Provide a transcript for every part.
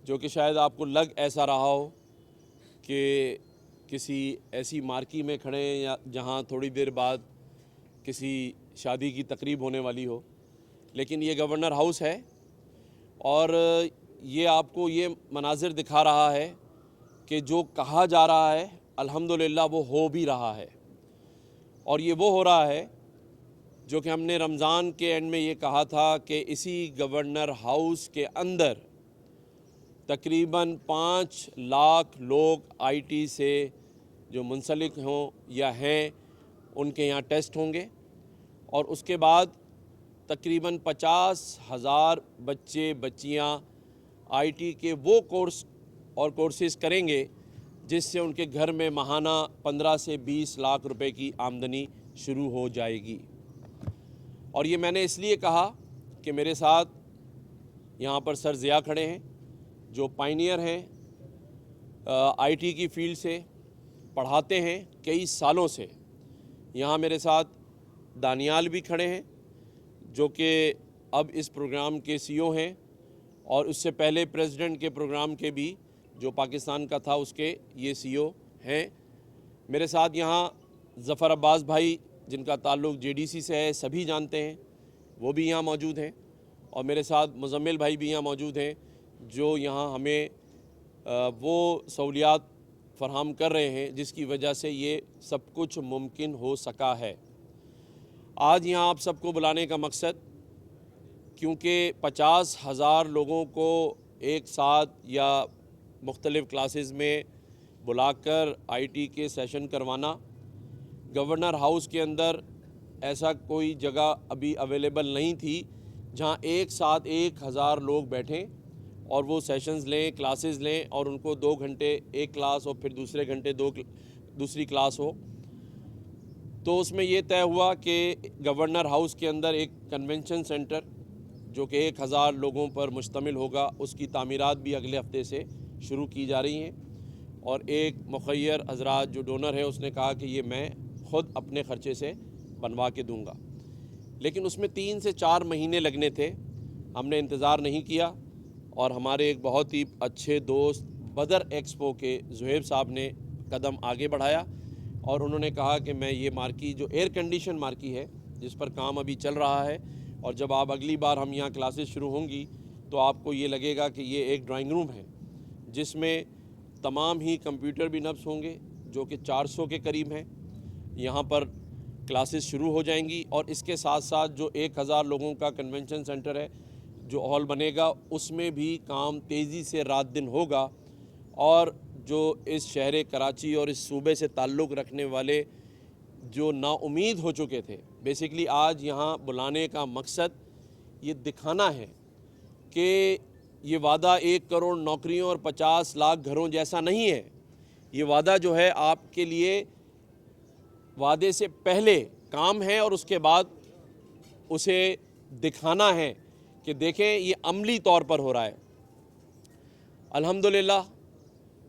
جو کہ شاید آپ کو لگ ایسا رہا ہو کہ کسی ایسی مارکی میں کھڑے ہیں یا جہاں تھوڑی دیر بعد کسی شادی کی تقریب ہونے والی ہو، لیکن یہ گورنر ہاؤس ہے اور یہ آپ کو یہ مناظر دکھا رہا ہے کہ جو کہا جا رہا ہے الحمدللہ وہ ہو بھی رہا ہے، اور یہ وہ ہو رہا ہے جو کہ ہم نے رمضان کے اینڈ میں یہ کہا تھا کہ اسی گورنر ہاؤس کے اندر تقریباً 5 لاکھ لوگ آئی ٹی سے جو منسلک ہوں یا ہیں ان کے یہاں ٹیسٹ ہوں گے، اور اس کے بعد تقریباً 50,000 بچے بچیاں آئی ٹی کے وہ کورس اور کورسز کریں گے جس سے ان کے گھر میں ماہانہ 15 سے 20 لاکھ روپے کی آمدنی شروع ہو جائے گی۔ اور یہ میں نے اس لیے کہا کہ میرے ساتھ یہاں پر سر ضیاء کھڑے ہیں جو پائنیئر ہیں آئی ٹی کی فیلڈ سے، پڑھاتے ہیں کئی سالوں سے۔ یہاں میرے ساتھ دانیال بھی کھڑے ہیں جو کہ اب اس پروگرام کے سی او ہیں، اور اس سے پہلے پریزیڈنٹ کے پروگرام کے بھی جو پاکستان کا تھا اس کے یہ سی او ہیں۔ میرے ساتھ یہاں ظفر عباس بھائی جن کا تعلق جے ڈی سی سے ہے، سبھی جانتے ہیں، وہ بھی یہاں موجود ہیں، اور میرے ساتھ مزمل بھائی بھی یہاں موجود ہیں جو یہاں ہمیں وہ سہولیات فراہم کر رہے ہیں جس کی وجہ سے یہ سب کچھ ممکن ہو سکا ہے۔ آج یہاں آپ سب کو بلانے کا مقصد کیونکہ 50,000 لوگوں کو ایک ساتھ یا مختلف کلاسز میں بلا کر آئی ٹی کے سیشن کروانا، گورنر ہاؤس کے اندر ایسا کوئی جگہ ابھی اویلیبل نہیں تھی جہاں ایک ساتھ 1,000 لوگ بیٹھیں اور وہ سیشنز لیں، کلاسز لیں، اور ان کو 2 گھنٹے ایک کلاس اور پھر دوسرے گھنٹے دوسری کلاس ہو۔ تو اس میں یہ طے ہوا کہ گورنر ہاؤس کے اندر ایک کنونشن سینٹر جو کہ 1,000 لوگوں پر مشتمل ہوگا، اس کی تعمیرات بھی اگلے ہفتے سے شروع کی جا رہی ہیں، اور ایک مخیر حضرات جو ڈونر ہے اس نے کہا کہ یہ میں خود اپنے خرچے سے بنوا کے دوں گا، لیکن اس میں 3 سے 4 مہینے لگنے تھے۔ ہم نے انتظار نہیں کیا، اور ہمارے ایک بہت ہی اچھے دوست بدر ایکسپو کے زہیب صاحب نے قدم آگے بڑھایا، اور انہوں نے کہا کہ میں یہ مارکی جو ایئر کنڈیشن مارکی ہے جس پر کام ابھی چل رہا ہے، اور جب آپ اگلی بار ہم یہاں کلاسز شروع ہوں گی تو آپ کو یہ لگے گا کہ یہ ایک ڈرائنگ روم ہے جس میں تمام ہی کمپیوٹر بھی نصب ہوں گے جو کہ 400 کے قریب ہیں۔ یہاں پر کلاسز شروع ہو جائیں گی، اور اس کے ساتھ ساتھ جو 1,000 لوگوں کا کنونشن سینٹر ہے جو ہال بنے گا اس میں بھی کام تیزی سے رات دن ہوگا، اور جو اس شہر کراچی اور اس صوبے سے تعلق رکھنے والے جو نا امید ہو چکے تھے، بیسیکلی آج یہاں بلانے کا مقصد یہ دکھانا ہے کہ یہ وعدہ 1 کروڑ نوکریوں اور 50 لاکھ گھروں جیسا نہیں ہے۔ یہ وعدہ جو ہے آپ کے لیے وعدے سے پہلے کام ہے، اور اس کے بعد اسے دکھانا ہے کہ دیکھیں یہ عملی طور پر ہو رہا ہے۔ الحمدللہ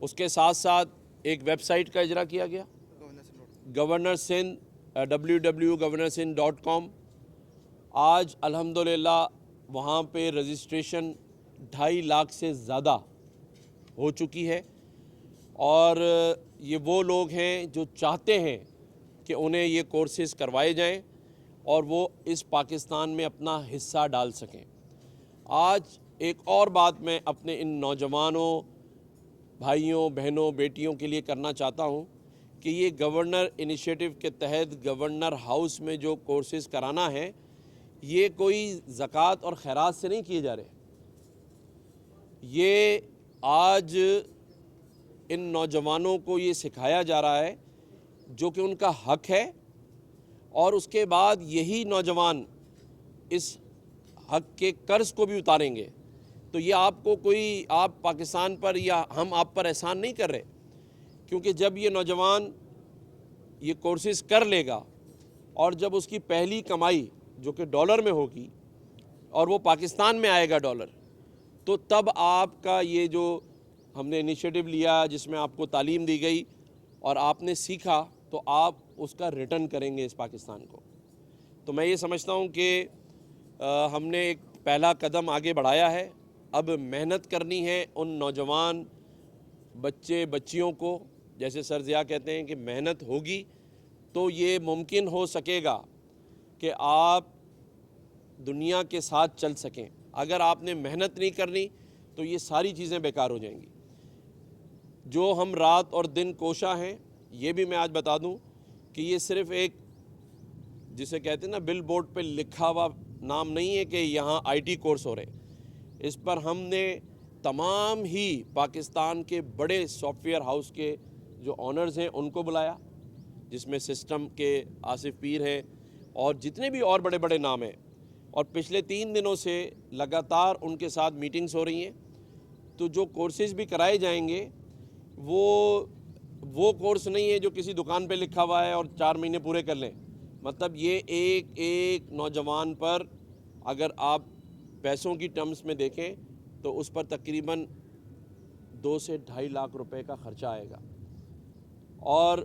اس کے ساتھ ساتھ ایک ویب سائٹ کا اجرا کیا گیا، گورنر سندھ www.governorsindh.com۔ آج الحمدللہ وہاں پہ رجسٹریشن 2.5 لاکھ سے زیادہ ہو چکی ہے، اور یہ وہ لوگ ہیں جو چاہتے ہیں کہ انہیں یہ کورسز کروائے جائیں اور وہ اس پاکستان میں اپنا حصہ ڈال سکیں۔ آج ایک اور بات میں اپنے ان نوجوانوں بھائیوں بہنوں بیٹیوں کے لیے کرنا چاہتا ہوں کہ یہ گورنر انیشیٹو کے تحت گورنر ہاؤس میں جو کورسز کرانا ہے یہ کوئی زکوٰۃ اور خیرات سے نہیں کیے جا رہے۔ یہ آج ان نوجوانوں کو یہ سکھایا جا رہا ہے جو کہ ان کا حق ہے، اور اس کے بعد یہی نوجوان اس حق کے قرض کو بھی اتاریں گے۔ تو یہ آپ کو کوئی آپ پاکستان پر یا ہم آپ پر احسان نہیں کر رہے، کیونکہ جب یہ نوجوان یہ کورسز کر لے گا اور جب اس کی پہلی کمائی جو کہ ڈالر میں ہوگی اور وہ پاکستان میں آئے گا ڈالر، تو تب آپ کا یہ جو ہم نے انیشیٹو لیا جس میں آپ کو تعلیم دی گئی اور آپ نے سیکھا، تو آپ اس کا ریٹرن کریں گے اس پاکستان کو۔ تو میں یہ سمجھتا ہوں کہ ہم نے ایک پہلا قدم آگے بڑھایا ہے، اب محنت کرنی ہے ان نوجوان بچے بچیوں کو. جیسے سر ضیاء کہتے ہیں کہ محنت ہوگی تو یہ ممکن ہو سکے گا کہ آپ دنیا کے ساتھ چل سکیں. اگر آپ نے محنت نہیں کرنی تو یہ ساری چیزیں بیکار ہو جائیں گی. جو ہم رات اور دن کوشاں ہیں, یہ بھی میں آج بتا دوں کہ یہ صرف ایک جسے کہتے ہیں نا بل بورڈ پہ لکھا ہوا نام نہیں ہے کہ یہاں آئی ٹی کورس ہو رہے. اس پر ہم نے تمام ہی پاکستان کے بڑے سافٹ ویئر ہاؤس کے جو آنرز ہیں ان کو بلایا, جس میں سسٹم کے آصف پیر ہیں اور جتنے بھی اور بڑے بڑے نام ہیں, اور پچھلے 3 دنوں سے لگاتار ان کے ساتھ میٹنگز ہو رہی ہیں. تو جو کورسز بھی کرائے جائیں گے وہ کورس نہیں ہے جو کسی دکان پہ لکھا ہوا ہے اور 4 مہینے پورے کر لیں. مطلب یہ ایک ایک نوجوان پر اگر آپ پیسوں کی ٹرمز میں دیکھیں تو اس پر تقریباً 2 سے 2.5 لاکھ روپے کا خرچہ آئے گا. اور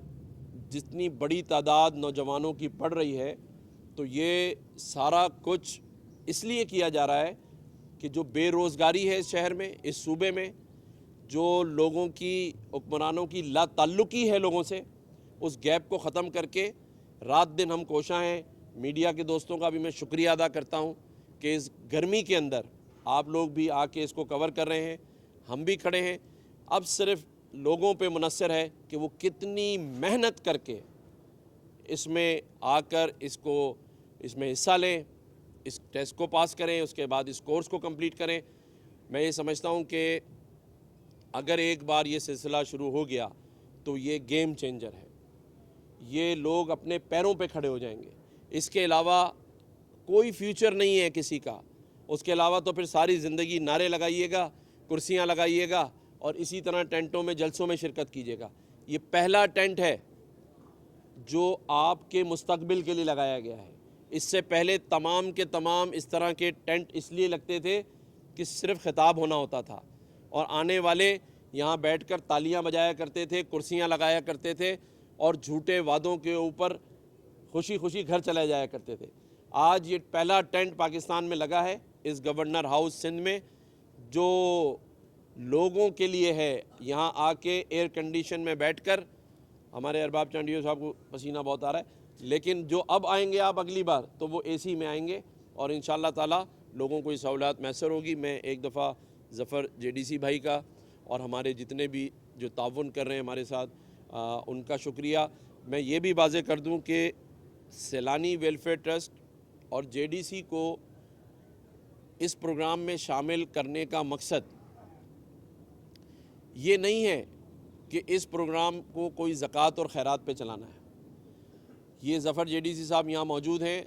جتنی بڑی تعداد نوجوانوں کی پڑھ رہی ہے تو یہ سارا کچھ اس لیے کیا جا رہا ہے کہ جو بے روزگاری ہے اس شہر میں, اس صوبے میں, جو لوگوں کی حکمرانوں کی لا تعلقی ہے لوگوں سے, اس گیپ کو ختم کر کے رات دن ہم کوشاں ہیں. میڈیا کے دوستوں کا بھی میں شکریہ ادا کرتا ہوں کہ اس گرمی کے اندر آپ لوگ بھی آ کے اس کو کور کر رہے ہیں, ہم بھی کھڑے ہیں. اب صرف لوگوں پہ منحصر ہے کہ وہ کتنی محنت کر کے اس میں آ کر اس میں حصہ لیں, اس ٹیسٹ کو پاس کریں, اس کے بعد اس کورس کو کمپلیٹ کریں. میں یہ سمجھتا ہوں کہ اگر ایک بار یہ سلسلہ شروع ہو گیا تو یہ گیم چینجر ہے. یہ لوگ اپنے پیروں پہ کھڑے ہو جائیں گے. اس کے علاوہ کوئی فیوچر نہیں ہے کسی کا. اس کے علاوہ تو پھر ساری زندگی نعرے لگائیے گا, کرسیاں لگائیے گا اور اسی طرح ٹینٹوں میں جلسوں میں شرکت کیجیے گا. یہ پہلا ٹینٹ ہے جو آپ کے مستقبل کے لیے لگایا گیا ہے. اس سے پہلے تمام کے تمام اس طرح کے ٹینٹ اس لیے لگتے تھے کہ صرف خطاب ہونا ہوتا تھا اور آنے والے یہاں بیٹھ کر تالیاں بجایا کرتے تھے, کرسیاں لگایا کرتے تھے اور جھوٹے وعدوں کے اوپر خوشی خوشی گھر چلے جایا کرتے تھے. آج یہ پہلا ٹینٹ پاکستان میں لگا ہے اس گورنر ہاؤس سندھ میں, جو لوگوں کے لیے ہے. یہاں آ کے ایئر کنڈیشن میں بیٹھ کر, ہمارے ارباب چانڈیو صاحب کو پسینہ بہت آ رہا ہے, لیکن جو اب آئیں گے آپ اگلی بار تو وہ اے سی میں آئیں گے اور انشاءاللہ تعالی لوگوں کو یہ سہولات میسر ہوگی. میں ایک دفعہ ظفر JDC بھائی کا اور ہمارے جتنے بھی جو تعاون کر رہے ہیں ہمارے ساتھ ان کا شکریہ. میں یہ بھی واضح کر دوں کہ سیلانی ویلفیئر ٹرسٹ اور JDC کو اس پروگرام میں شامل کرنے کا مقصد یہ نہیں ہے کہ اس پروگرام کو کوئی زکوٰۃ اور خیرات پہ چلانا ہے. یہ ظفر JDC صاحب یہاں موجود ہیں,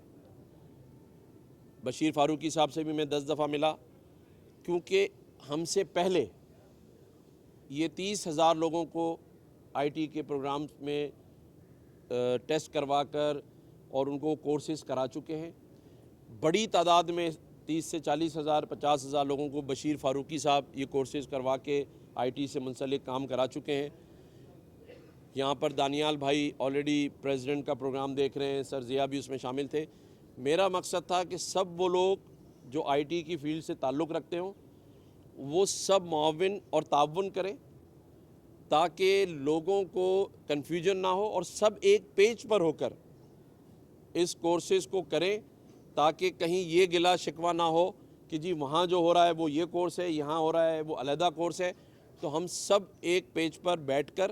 بشیر فاروقی صاحب سے بھی میں 10 دفعہ ملا, کیونکہ ہم سے پہلے یہ 30,000 لوگوں کو IT کے پروگرامز میں ٹیسٹ کروا کر اور ان کو کورسز کرا چکے ہیں. بڑی تعداد میں 30 سے 40,000 50,000 لوگوں کو بشیر فاروقی صاحب یہ کورسز کروا کے IT سے منسلک کام کرا چکے ہیں. یہاں پر دانیال بھائی آلریڈی پریزیڈنٹ کا پروگرام دیکھ رہے ہیں, سر ضیاء بھی اس میں شامل تھے. میرا مقصد تھا کہ سب وہ لوگ جو IT کی فیلڈ سے تعلق رکھتے ہوں وہ سب معاون اور تعاون کریں تاکہ لوگوں کو کنفیوژن نہ ہو اور سب ایک پیج پر ہو کر اس کورسز کو کریں, تاکہ کہیں یہ گلا شکوہ نہ ہو کہ جی وہاں جو ہو رہا ہے وہ یہ کورس ہے, یہاں ہو رہا ہے وہ علیحدہ کورس ہے. تو ہم سب ایک پیج پر بیٹھ کر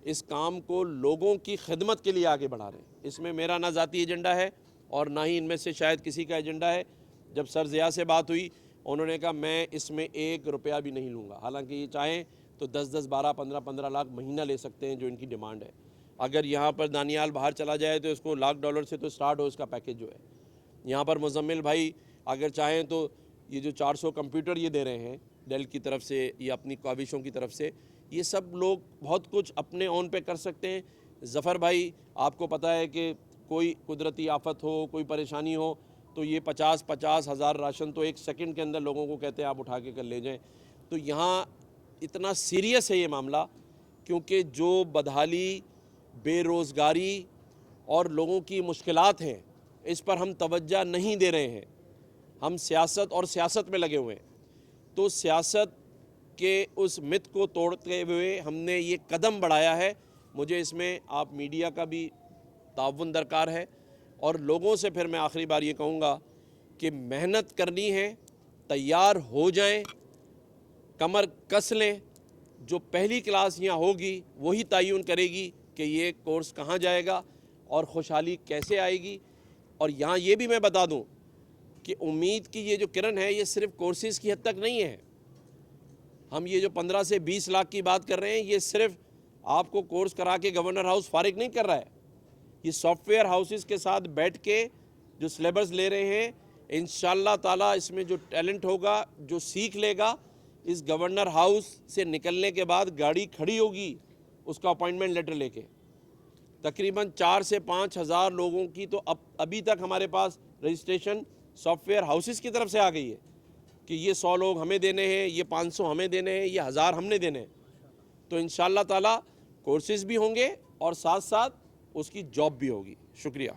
اس کام کو لوگوں کی خدمت کے لیے آگے بڑھا رہے ہیں. اس میں میرا نہ ذاتی ایجنڈا ہے اور نہ ہی ان میں سے شاید کسی کا ایجنڈا ہے. جب سر ضیاء سے بات ہوئی انہوں نے کہا میں اس میں 1 روپیہ بھی نہیں لوں گا, حالانکہ یہ چاہیں تو 10 12 15 لاکھ مہینہ لے سکتے ہیں جو ان کی ڈیمانڈ ہے. اگر یہاں پر دانیال باہر چلا جائے تو اس کو $1,00,000 سے تو سٹارٹ ہو اس کا پیکیج جو ہے. یہاں پر مزمل بھائی اگر چاہیں تو یہ جو 400 کمپیوٹر یہ دے رہے ہیں ڈیل کی طرف سے یا اپنی کاوشوں کی طرف سے, یہ سب لوگ بہت کچھ اپنے اون پہ کر سکتے ہیں. ظفر بھائی آپ کو پتہ ہے کہ کوئی قدرتی آفت ہو, کوئی پریشانی ہو تو یہ 50 ہزار راشن تو 1 سیکنڈ کے اندر لوگوں کو کہتے ہیں آپ اٹھا کے کر لے جائیں. تو یہاں اتنا سیریس ہے یہ معاملہ, کیونکہ جو بدحالی, بے روزگاری اور لوگوں کی مشکلات ہیں اس پر ہم توجہ نہیں دے رہے ہیں. ہم سیاست میں لگے ہوئے ہیں. تو سیاست کے اس مت کو توڑتے ہوئے ہم نے یہ قدم بڑھایا ہے. مجھے اس میں آپ میڈیا کا بھی تعاون درکار ہے, اور لوگوں سے پھر میں آخری بار یہ کہوں گا کہ محنت کرنی ہے, تیار ہو جائیں, کمر کس لیں. جو پہلی کلاس یہاں ہوگی وہی تعین کرے گی کہ یہ کورس کہاں جائے گا اور خوشحالی کیسے آئے گی. اور یہاں یہ بھی میں بتا دوں کہ امید کی یہ جو کرن ہے یہ صرف کورسز کی حد تک نہیں ہے. ہم یہ جو 15 سے 20 لاکھ کی بات کر رہے ہیں, یہ صرف آپ کو کورس کرا کے گورنر ہاؤس فارغ نہیں کر رہا ہے. یہ سافٹ ویئر ہاؤسز کے ساتھ بیٹھ کے جو سلیبس لے رہے ہیں, انشاءاللہ تعالیٰ اس میں جو ٹیلنٹ ہوگا, جو سیکھ لے گا, اس گورنر ہاؤس سے نکلنے کے بعد گاڑی کھڑی ہوگی اس کا اپائنٹمنٹ لیٹر لے کے. تقریباً 4 سے 5 ہزار لوگوں کی تو ابھی تک ہمارے پاس رجسٹریشن سافٹ ویئر ہاؤسز کی طرف سے آ گئی ہے کہ یہ 100 لوگ ہمیں دینے ہیں, یہ 500 ہمیں دینے ہیں, یہ 1000 ہم نے دینے ہیں. تو انشاءاللہ تعالیٰ کورسز بھی ہوں گے اور ساتھ ساتھ اس کی جاب بھی ہوگی. شکریہ.